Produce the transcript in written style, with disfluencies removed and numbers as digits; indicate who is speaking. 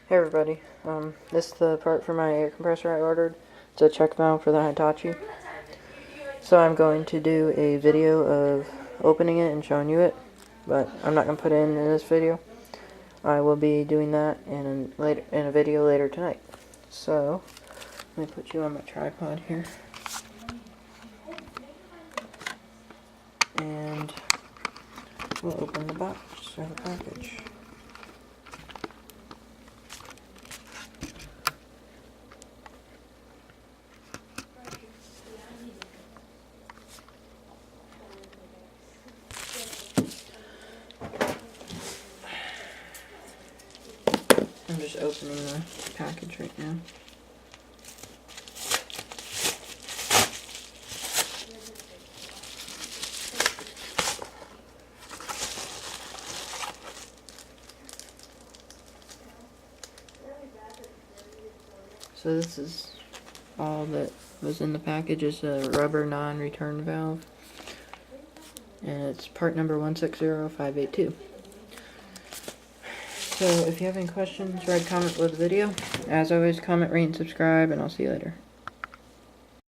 Speaker 1: Hey everybody, this is the part for my air compressor I ordered. It's a check valve for the Hitachi. So I'm going to do a video of opening it and showing you it, but I'm not going to put it in this video. I will be doing that in a video later tonight. So, let me put you on my tripod here. And we'll open the box or the package. I'm just opening the package right now. So this is all that was in the package. Is a rubber non-return valve, and it's part number 160582. So if you have any questions, write a comment below the video. As always, comment, rate, and subscribe, and I'll see you later.